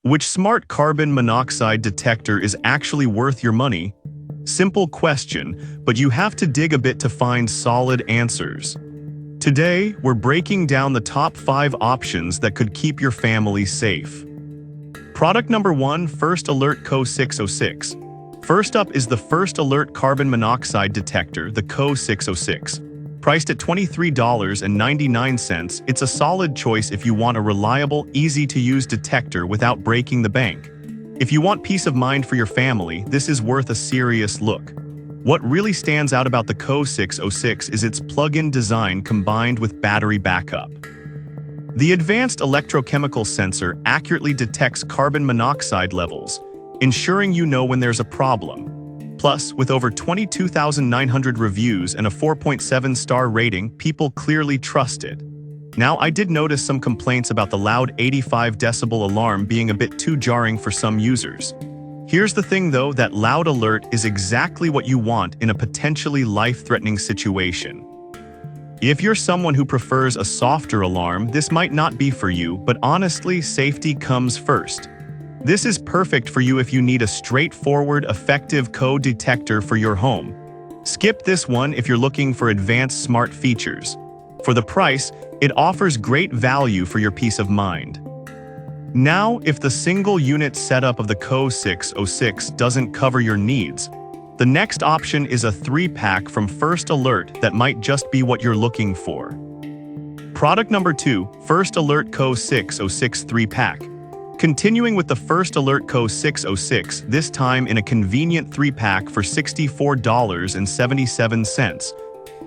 Which smart carbon monoxide detector is actually worth your money? Simple question, but you have to dig a bit to find solid answers. Today, we're breaking down the top 5 options that could keep your family safe. Product number 1, First Alert CO606. First up is the First Alert Carbon Monoxide Detector, the CO606. Priced at $23.99, it's a solid choice if you want a reliable, easy-to-use detector without breaking the bank. If you want peace of mind for your family, this is worth a serious look. What really stands out about the CO606 is its plug-in design combined with battery backup. The advanced electrochemical sensor accurately detects carbon monoxide levels, ensuring you know when there's a problem. Plus, with over 22,900 reviews and a 4.7-star rating, people clearly trust it. Now, I did notice some complaints about the loud 85 decibel alarm being a bit too jarring for some users. Here's the thing though, that loud alert is exactly what you want in a potentially life-threatening situation. If you're someone who prefers a softer alarm, this might not be for you, but honestly, safety comes first. This is perfect for you if you need a straightforward, effective code detector for your home. Skip this one if you're looking for advanced smart features. For the price, it offers great value for your peace of mind. Now, if the single-unit setup of the CO606 doesn't cover your needs, the next option is a 3-pack from First Alert that might just be what you're looking for. Product number 2, First Alert CO606 3-pack. Continuing with the First Alert CO606, this time in a convenient 3-pack for $64.77.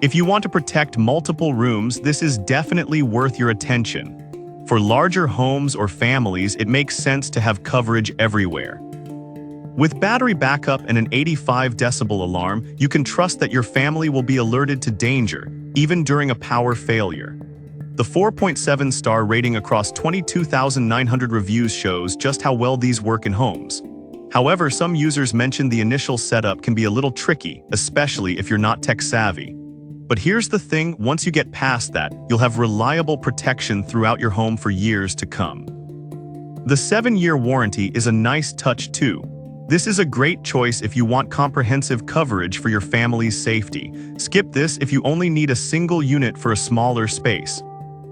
If you want to protect multiple rooms, this is definitely worth your attention. For larger homes or families, it makes sense to have coverage everywhere. With battery backup and an 85 decibel alarm, you can trust that your family will be alerted to danger, even during a power failure. The 4.7-star rating across 22,900 reviews shows just how well these work in homes. However, some users mentioned the initial setup can be a little tricky, especially if you're not tech-savvy. But here's the thing, once you get past that, you'll have reliable protection throughout your home for years to come. The 7-year warranty is a nice touch too. This is a great choice if you want comprehensive coverage for your family's safety. Skip this if you only need a single unit for a smaller space.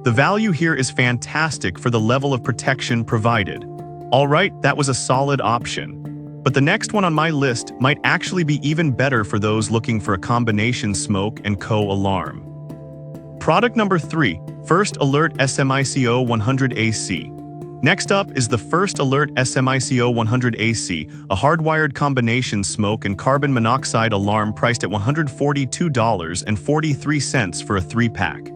The value here is fantastic for the level of protection provided. Alright, that was a solid option. But the next one on my list might actually be even better for those looking for a combination smoke and co-alarm. Product number 3, First Alert SMICO 100AC. Next up is the First Alert SMICO 100AC, a hardwired combination smoke and carbon monoxide alarm priced at $142.43 for a 3-pack.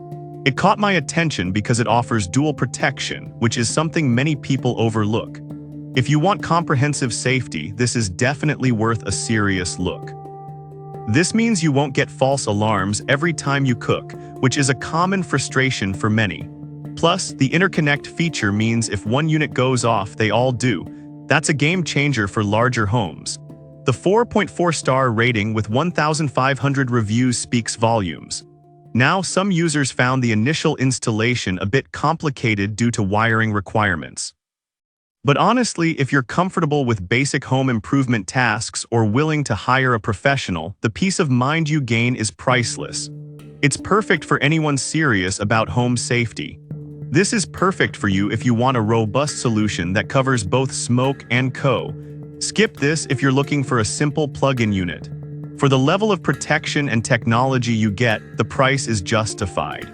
It caught my attention because it offers dual protection, which is something many people overlook. If you want comprehensive safety, this is definitely worth a serious look. This means you won't get false alarms every time you cook, which is a common frustration for many. Plus, the interconnect feature means if one unit goes off, they all do. That's a game changer for larger homes. The 4.4-star rating with 1,500 reviews speaks volumes. Now, some users found the initial installation a bit complicated due to wiring requirements. But honestly, if you're comfortable with basic home improvement tasks or willing to hire a professional, the peace of mind you gain is priceless. It's perfect for anyone serious about home safety. This is perfect for you if you want a robust solution that covers both smoke and co. Skip this if you're looking for a simple plug-in unit. For the level of protection and technology you get, the price is justified.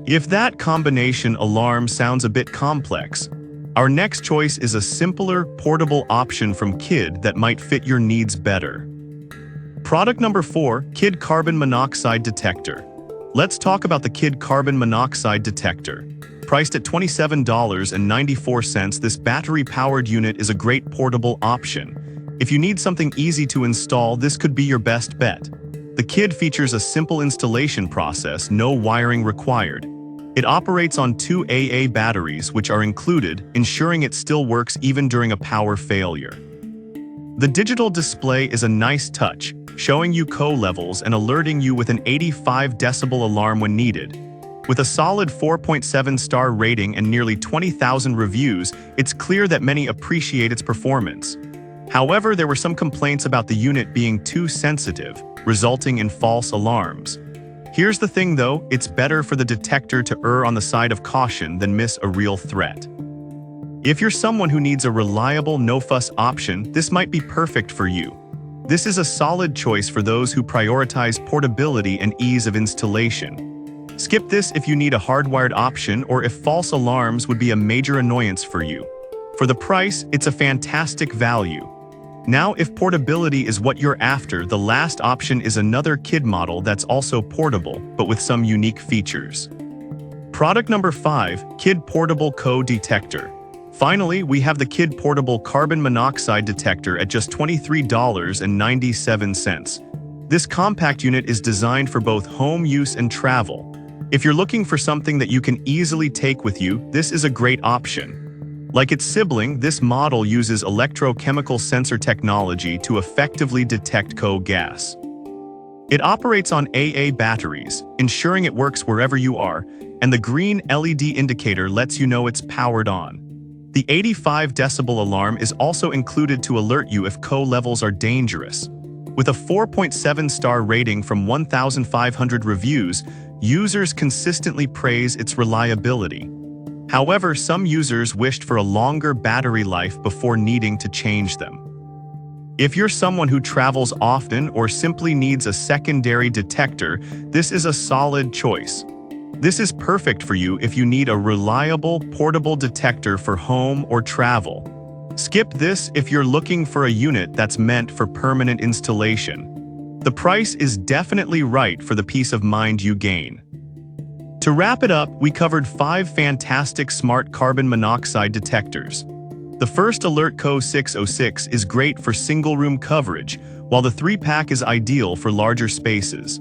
If that combination alarm sounds a bit complex, our next choice is a simpler, portable option from Kid that might fit your needs better. Product number 4, Kid Carbon Monoxide Detector. Let's talk about the Kid Carbon Monoxide Detector. Priced at $27.94, this battery-powered unit is a great portable option. If you need something easy to install, this could be your best bet. The Kid features a simple installation process, no wiring required. It operates on 2 AA batteries, which are included, ensuring it still works even during a power failure. The digital display is a nice touch, showing you co levels and alerting you with an 85 decibel alarm when needed. With a solid 4.7-star rating and nearly 20,000 reviews, it's clear that many appreciate its performance. However, there were some complaints about the unit being too sensitive, resulting in false alarms. Here's the thing though, it's better for the detector to err on the side of caution than miss a real threat. If you're someone who needs a reliable, no-fuss option, this might be perfect for you. This is a solid choice for those who prioritize portability and ease of installation. Skip this if you need a hardwired option or if false alarms would be a major annoyance for you. For the price, it's a fantastic value. Now, if portability is what you're after, the last option is another kid model that's also portable, but with some unique features. Product number 5, Kid Portable Detector. Finally, we have the Kid Portable Carbon Monoxide Detector at just $23.97. This compact unit is designed for both home use and travel. If you're looking for something that you can easily take with you, this is a great option. Like its sibling, this model uses electrochemical sensor technology to effectively detect gas. It operates on AA batteries, ensuring it works wherever you are, and the green LED indicator lets you know it's powered on. The 85 decibel alarm is also included to alert you if levels are dangerous. With a 4.7-star rating from 1,500 reviews, users consistently praise its reliability. However, some users wished for a longer battery life before needing to change them. If you're someone who travels often or simply needs a secondary detector, this is a solid choice. This is perfect for you if you need a reliable, portable detector for home or travel. Skip this if you're looking for a unit that's meant for permanent installation. The price is definitely right for the peace of mind you gain. To wrap it up, we covered 5 fantastic smart carbon monoxide detectors. The first Alert Co 606 is great for single-room coverage, while the 3-pack is ideal for larger spaces.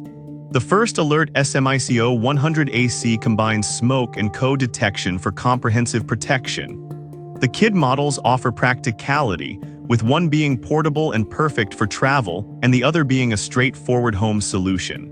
The first Alert SMICO 100AC combines smoke and detection for comprehensive protection. The Kid models offer practicality, with one being portable and perfect for travel, and the other being a straightforward home solution.